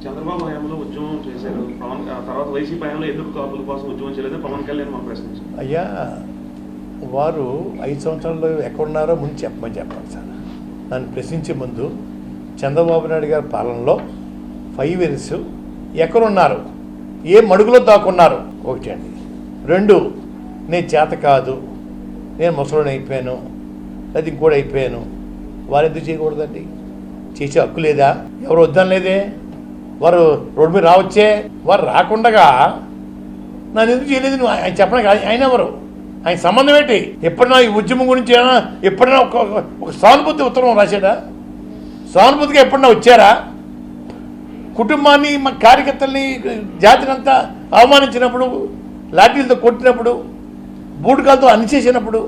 చంద్రబాబు హయాంలో ఉద్యమం చేశారు, పవన్ తర్వాత వైసీపీ హయాంలో ఎందుకు కాపుల కోసం ఉద్యమం చేయలేదు పవన్ కళ్యాణ్ మనం ప్రశ్నించారు. అయ్యా, వారు 5 సంవత్సరాల్లో ఎక్కడున్నారో ముందు చెప్పాలి సార్. నన్ను ప్రశ్నించే ముందు చంద్రబాబు నాయుడు గారి పాలనలో 5 ఇయర్స్ ఎక్కడున్నారు, ఏ మడుగులో దాక్కున్నారు ఒకటి అండి. 2, నేను చేత కాదు, నేను ముసలోని అయిపోయాను, అది ఇంకోటి అయిపోయాను, వారు ఎందుకు చేయకూడదండి? చేసే హక్కు లేదా? ఎవరు వద్దని లేదే, వారు రోడ్డు మీద రావచ్చే. వారు రాకుండగా నన్ను ఎందుకు చేయలేదు నువ్వు ఆయన చెప్పడానికి? ఆయన ఎవరు? ఆయన సంబంధం ఏంటి? ఎప్పుడైనా ఈ ఉద్యమం గురించి ఎప్పుడైనా ఒక సానుభూతి ఉత్తరం రాశాడా? సానుభూతిగా ఎప్పుడన్నా వచ్చారా? కుటుంబాన్ని, మా కార్యకర్తల్ని, జాతిని అంతా అవమానించినప్పుడు, లాఠీలతో కొట్టినప్పుడు, బూటకాలతో అణిచేసినప్పుడు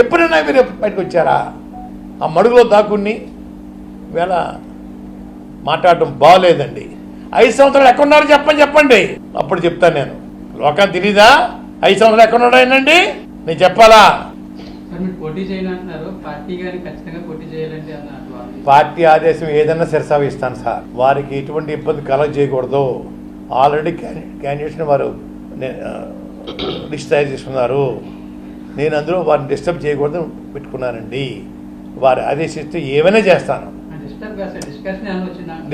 ఎప్పుడైనా మీరు బయటకు వచ్చారా? ఆ మడుగులో దాక్కుని వేళ మాట్లాడటం బాగోలేదండి. 5 సంవత్సరాలు ఎక్కడున్నారో చెప్పండి, అప్పుడు చెప్తాను నేను. లోకాన్ని తెలీదా 5 సంవత్సరాలు ఎక్కడున్నాడు ఆయనండి? నేను చెప్పాలా? పార్టీ ఆదేశం ఏదన్నా శిరసావిస్తాను సార్. వారికి ఎటువంటి ఇబ్బంది కలగ చేయకూడదు. ఆల్రెడీ క్యాండిడేట్స్ని వారు లిస్ట్ తయారు చేసుకున్నారు. నేను అందులో వారిని డిస్టర్బ్ చేయకూడదు పెట్టుకున్నానండి. వారు ఆదేశిస్తే ఏమైనా చేస్తాను.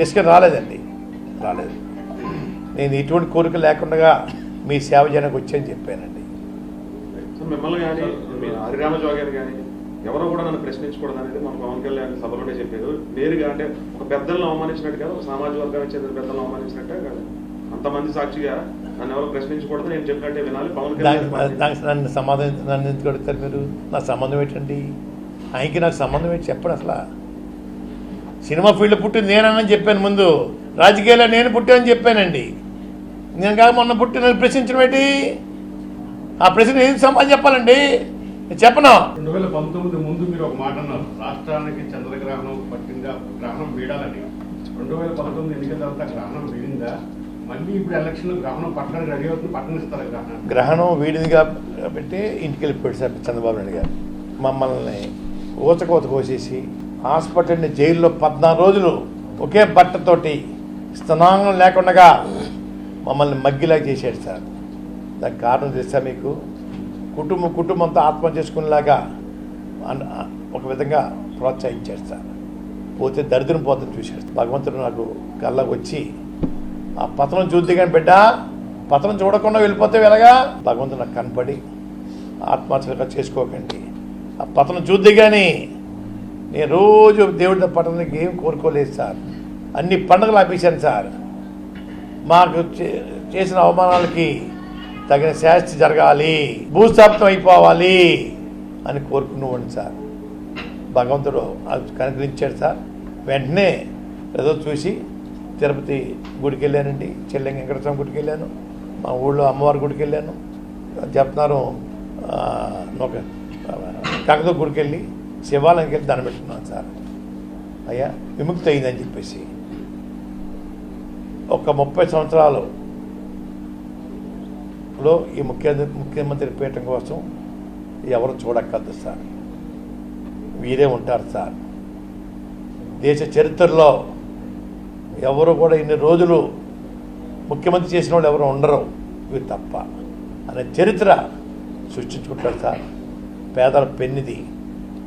డిస్కషన్ రాలేదు. నేను ఎటువంటి కోరిక లేకుండా మీ సేవ చేయడానికి వచ్చాయని చెప్పానండి. మిమ్మల్ని కానీ హరిరామ జోగారు కానీ ఎవరో కూడా నన్ను ప్రశ్నించకూడదు అనేది మన పవన్ కళ్యాణ్ సభలోనే చెప్పారు. నేరుగా అంటే ఒక పెద్దలను అవమానించినట్టు కాదు, ఒక సామాజిక వర్గానికి చెందిన పెద్దలను అవమానించినట్టే కాదు, అంతమంది సాక్షిగా నన్ను ఎవరు ప్రశ్నించకూడదు, నేను చెప్పినట్టే వినాలి. పవన్ కళ్యాణ్ నన్ను ఎందుకు అడుగుతారు మీరు? నా సంబంధం ఏంటండి? ఆయనకి నాకు సంబంధం ఏంటి చెప్పండి. అసలు సినిమా ఫీల్డ్లో పుట్టింది నేనని చెప్పాను ముందు, రాజకీయాల్లో నేను పుట్టానని చెప్పానండి. నేను కాక మొన్న పుట్టి నన్ను ప్రశ్నించడం ఏంటి? ఆ ప్రశ్న ఏం సమాధానం చెప్పాలండి? చెప్పను. 2019 ముందు మీరు ఒక మాట అన్నారు, రాష్ట్రానికి చంద్రగ్రహణం పట్టిందా, గ్రహణం వీడాలని. 2019 ఎన్నికల తర్వాత గ్రహణం వీడిందా? మళ్ళీ ఇప్పుడు ఎలక్షన్ గ్రహణం పట్టడానికి రెడీ అవుతుంది, పట్టణిస్తారు గ్రహణం వీడింది కాబట్టి ఇంటికి వెళ్ళిపోయాడు సార్ చంద్రబాబు నాయుడు గారు. మమ్మల్ని ఊచకోత కోసేసి హాస్పిటల్ని జైల్లో 14 రోజులు ఒకే బట్టతోటి స్తనాంగం లేకుండా మమ్మల్ని మగ్గిలా చేశాడు సార్. దానికి కారణం తెలుసా మీకు? కుటుంబంతో ఆత్మహత్య చేసుకునేలాగా ఒక విధంగా ప్రోత్సహించాడు సార్. పోతే దరిద్రం పోతుంది చూశాడు. భగవంతుడు నాకు కళ్ళకు వచ్చి ఆ పతనం చూద్ది కానీ బిడ్డ, పతనం చూడకుండా వెళ్ళిపోతే ఎలాగా? భగవంతుడు నాకు కనపడి ఆత్మహత్యగా చేసుకోకండి, ఆ పతనం చూద్ది కానీ నేను రోజు దేవుడి పట్టణానికి ఏం కోరుకోలేదు సార్. అన్ని పండుగలు ఆపేశాను సార్. మాకు చేసిన అవమానాలకి తగిన శాస్తి జరగాలి, భూస్థాపితం అయిపోవాలి అని కోరుకునేవాడిని సార్. భగవంతుడు అది కనుకరించాడు సార్. వెంటనే ఏదో చూసి తిరుపతి గుడికి వెళ్ళానండి, చెల్లెంగ వెంకటస్వామి గుడికి వెళ్ళాను, మా ఊళ్ళో అమ్మవారి గుడికి వెళ్ళాను, చెప్తున్నారు ఒక కనకదుర్గ గుడికి వెళ్ళి శివాలయంకి వెళ్ళి దండం పెట్టుకున్నాను సార్. అయ్యా విముక్తి అయిందని చెప్పేసి. ఒక 30 సంవత్సరాలు ఈ ముఖ్యమంత్రి పీఠం కోసం ఎవరు చూడక్కర్దు సార్, వీరే ఉంటారు సార్. దేశ చరిత్రలో ఎవరు కూడా ఇన్ని రోజులు ముఖ్యమంత్రి చేసిన వాళ్ళు ఎవరు ఉండరు, ఇవి తప్ప అనే చరిత్ర సృష్టించుకుంటారు సార్. పేదల పెన్నిది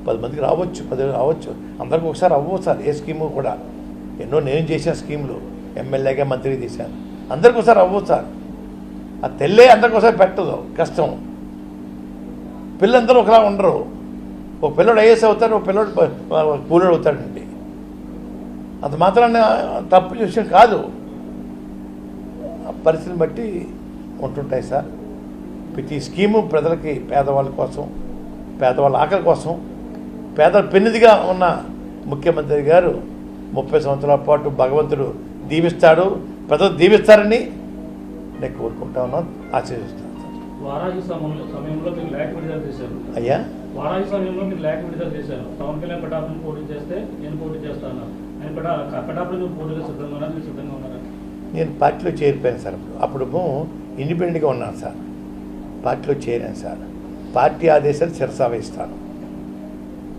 10 మందికి రావచ్చు, 10 రావచ్చు, అందరికి ఒకసారి అవ్వవు సార్. ఏ స్కీము కూడా ఎన్నో నేను చేసిన స్కీములు ఎమ్మెల్యేగా మంత్రికి తీశాను, అందరికి ఒకసారి అవ్వవు సార్. ఆ తెల్లే అందరికి ఒకసారి పెట్టదు, కష్టం. పిల్లలందరూ ఒకలా ఉండరు. ఒక పిల్లడు ఐఏఎస్ అవుతాడు, ఒక పిల్లడు కూలీడు అవుతాడండి. అంత మాత్రాన్ని తప్పు విషయం కాదు, పరిస్థితిని బట్టి ఉంటుంటాయి సార్. ప్రతి స్కీము ప్రజలకి, పేదవాళ్ళ కోసం, పేదవాళ్ళ ఆకలి కోసం, పేదల పెన్నిదిగా ఉన్న ముఖ్యమంత్రి గారు 30 సంవత్సరాల పాటు భగవంతుడు దీవిస్తాడు, ప్రజలు దీవిస్తారని నేను కోరుకుంటా ఉన్నాను, ఆశీర్వదిస్తాను సార్. అయ్యా వారాహి సమయంలో మీరు లేఖ విడుదల చేశారు. పవన్ కళ్యాణ్ పటాపుని పోటీ చేస్తే నేను పోటీ చేస్తాను. ఆయన పటాపుని పోటీలో సిద్ధంగా ఉన్నారా? నేను పార్టీలో చేరిపోయాను సార్. అప్పుడు ఇండిపెండెంట్గా ఉన్నాను సార్, పార్టీలో చేరాను సార్. పార్టీ ఆదేశాలు శిరసావహిస్తాను,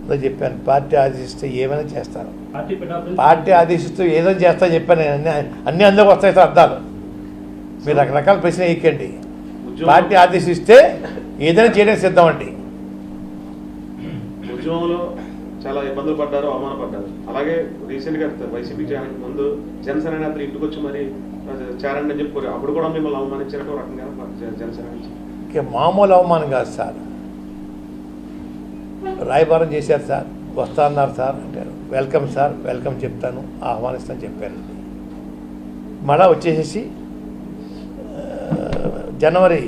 అదే చెప్పాను. పార్టీ ఆదేశిస్తే ఏమైనా చేస్తాను. పార్టీ ఆదేశిస్తూ ఏదో చేస్తా చెప్పాను నేను. అన్నీ అందుకు వస్తాయి సార్ అర్థాలు. మీరు రకరకాల ప్రశ్న వేయకండి. పార్టీ ఆదేశిస్తే ఏదైనా చేయడానికి సిద్ధం అండి. ఉద్యమంలో చాలా ఇబ్బందులు పడ్డారు, అవమానపడ్డారు. అలాగే రీసెంట్గా వైసీపీ చేయడానికి ముందు జనసేన నేతలు ఇంటికి వచ్చి మరి చేరండి అని చెప్పారు. అప్పుడు కూడా మిమ్మల్ని అవమానించినట్టు రకంగా జనసేన నుంచి మామూలు అవమానం కాదు సార్. రాయబారం చేశారు సార్, వస్తా అన్నారు సార్ అంటే వెల్కమ్ సార్, వెల్కమ్ చెప్తాను, ఆహ్వానిస్తాను చెప్పానండి. మళ్ళా వచ్చేసేసి జనవరి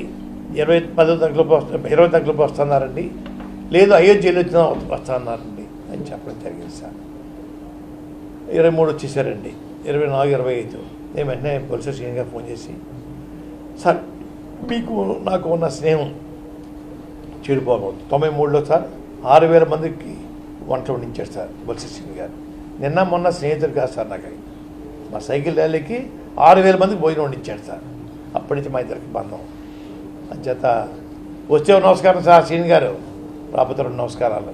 20 తారీఖులోపు వస్తున్నారండి, లేదు అయోధ్యలో వచ్చినా వస్తున్నారండి అని చెప్పడం జరిగింది సార్. 23 వచ్చేసారండి, 24, 25 నేను వెంటనే బొత్స శ్రీని గారు ఫోన్ చేసి, సార్ మీకు నాకు ఉన్న స్నేహం చెడిపోకూడదు. 93లో సార్ 6,000 మందికి వంట వండించాడు సార్ బొత్స శ్రీని గారు. నిన్న మొన్న స్నేహితుడు కాదు సార్ నాకు. మా సైకిల్ ర్యాలీకి 6,000 మందికి భోజనం వండించాడు సార్. అప్పటి నుంచి మా ఇద్దరికి బంధం. అంచేత వచ్చే నమస్కారం సార్ శ్రీని గారు, రాబోతే 2 నమస్కారాలు.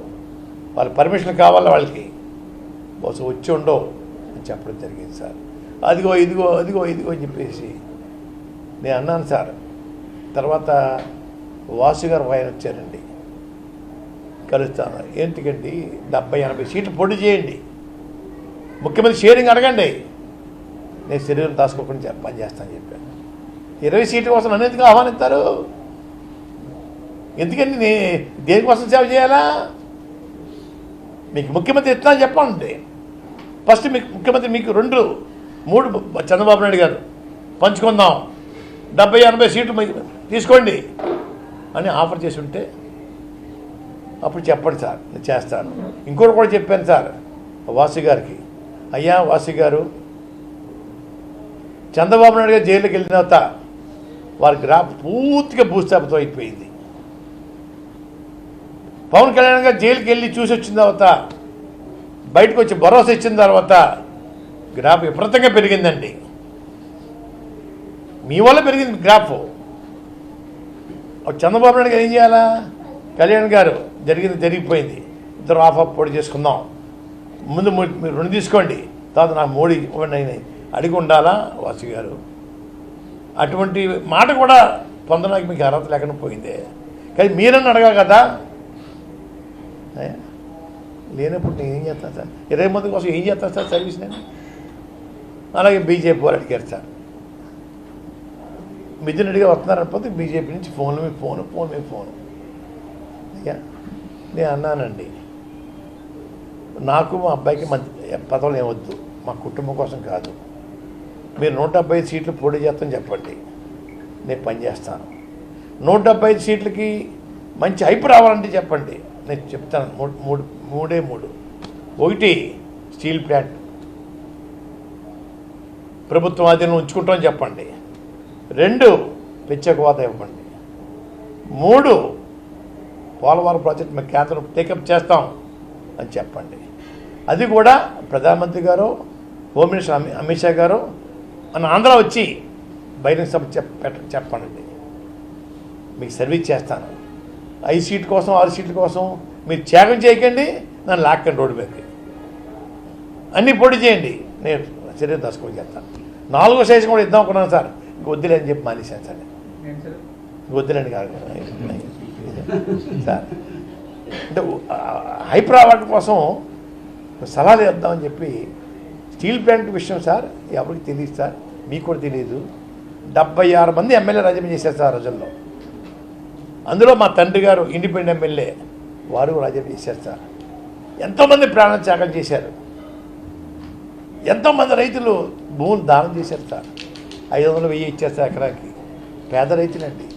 వాళ్ళ పర్మిషన్ కావాలా వాళ్ళకి, బహుశా వచ్చి ఉండవు అని చెప్పడం జరిగింది సార్. అదిగో ఇదిగో అదిగో ఇదిగో అని చెప్పేసి నేను అన్నాను సార్. తర్వాత వాసు గారు ఆయన వచ్చారండి, కలుస్తాను. ఏంటికండి 70-80 సీట్లు పొడి చేయండి, ముఖ్యమంత్రి షేరింగ్ అడగండి, నేను శరీరం దాచుకోకుండా పని చేస్తానని చెప్పాను. 20 సీట్ల కోసం నన్ను ఎందుకు ఆహ్వానిస్తారు? ఎందుకండి దేనికోసం సేవ చేయాలా? మీకు ముఖ్యమంత్రి ఇస్తున్నా చెప్పండి. ఫస్ట్ మీకు ముఖ్యమంత్రి మీకు 2-3 చంద్రబాబు నాయుడు గారు పంచుకుందాం, 70-80 సీట్లు తీసుకోండి అని ఆఫర్ చేసి ఉంటే అప్పుడు చెప్పండి సార్, నేను చేస్తాను. ఇంకోటి కూడా చెప్పాను సార్ వాసు గారికి, అయ్యా వాసు గారు, చంద్రబాబు నాయుడు గారు జైలుకి వెళ్ళిన తర్వాత వారి గ్రాఫ్ పూర్తిగా భూస్థాపితం అయిపోయింది. పవన్ కళ్యాణ్ గారు జైలుకి వెళ్ళి చూసి వచ్చిన తర్వాత బయటకు వచ్చి భరోసా ఇచ్చిన తర్వాత గ్రాఫ్ విపరీతంగా పెరిగిందండి. మీ వల్ల పెరిగింది గ్రాఫ్. చంద్రబాబు నాయుడు గారు ఏం చేయాలా? కళ్యాణ్ గారు జరిగిపోయింది, ఇద్దరు ఆఫ్ పొడి చేసుకుందాం, ముందు మీరు 2 తీసుకోండి, తర్వాత నాకు 3 ఇవ్వండి అయినాయి అడిగి ఉండాలా వాసు గారు? అటువంటి మాట కూడా పొందడానికి మీకు అర్హత లేకుండా పోయిందే. కానీ మీరన్నా అడగా కదా. లేనప్పుడు నేను ఏం చేస్తాను సార్? 20 మంది కోసం ఏం చేస్తాను సార్ సర్వీస్ నేను? అలాగే బీజేపీ వారు అడిగారు సార్, మిథున్ రెడ్డి గారు వస్తున్నారనిపోతే బీజేపీ నుంచి ఫోన్ మీద ఫోను. అయ్యా నేను అన్నానండి, నాకు మా అబ్బాయికి మంచి పదవులు ఏమొద్దు, మా కుటుంబం కోసం కాదు. మీరు 175 సీట్లు పోటీ చేస్తామని చెప్పండి, నేను పనిచేస్తాను. 175 సీట్లకి మంచి హైప్ రావాలంటే చెప్పండి, నేను చెప్తాను. 3 ఒకటి స్టీల్ ప్లాంట్ ప్రభుత్వం ఆధీనంలో ఉంచుకుంటామని చెప్పండి. 2 ప్రత్యేక హోదా ఇవ్వండి. 3 పోలవరం ప్రాజెక్ట్ మేము కేంద్రం టేకప్ చేస్తాం అని చెప్పండి. అది కూడా ప్రధానమంత్రి గారు, హోమ్ మినిస్టర్ అమిత్ షా గారు మన ఆంధ్ర వచ్చి బహిరంగ సభ చెప్పండి, మీకు సర్వీస్ చేస్తాను. 5 సీట్ల కోసం 6 సీట్ల కోసం మీరు త్యాగం చేయకండి, నన్ను లాక్కండి రోడ్డు మీదకి, అన్నీ పొడి చేయండి, నేను శరీరం దర్శకం చేస్తాను. 4వ సైజు కూడా ఇద్దాం అనుకున్నాను సార్, ఇంక వద్దులే అని చెప్పి మానేశాను సార్. వద్దులేండి కాదు సార్, అంటే హైప్ రావడం కోసం సలహాలు ఇద్దామని చెప్పి. స్టీల్ ప్లాంట్ విషయం సార్ ఎవరికి తెలియదు సార్, మీకు కూడా తెలియదు. 76 మంది ఎమ్మెల్యే రాజీనామా చేశారు సార్ రోజుల్లో. అందులో మా తండ్రి గారు ఇండిపెండెంట్ ఎమ్మెల్యే, వారు రాజీనామా చేశారు సార్. ఎంతోమంది ప్రాణత్యాగం చేశారు, ఎంతోమంది రైతులు భూములు దానం చేశారు సార్. 500, 1000 ఇచ్చారు సార్ ఎకరాకి. పేద రైతులండి,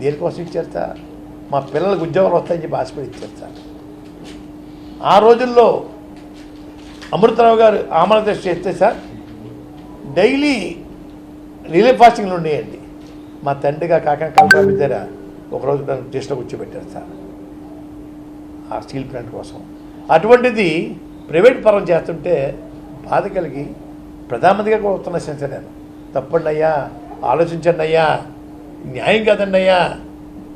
దేనికోసం ఇచ్చారు సార్? మా పిల్లలకు ఉద్యోగాలు వస్తాయని చెప్పి ఆశపడి ఇచ్చారు సార్. ఆ రోజుల్లో అమృతరావు గారు ఆమరదర్శి చేస్తే సార్ డైలీ రిలే ఫాస్టింగ్లు ఉండేయండి. మా తండ్రిగా కాక కలెక్టర్ దగ్గర ఒకరోజు నన్ను టెస్ట్లో కూర్చోబెట్టారు సార్ ఆ స్టీల్ ప్లాంట్ కోసం. అటువంటిది ప్రైవేట్ పరం చేస్తుంటే బాధ కలిగి ప్రధానమంత్రిగా కూడా వస్తున్నా సార్ నేను, తప్పండి అయ్యా, ఆలోచించండి అయ్యా, న్యాయం కాదండి అయ్యా,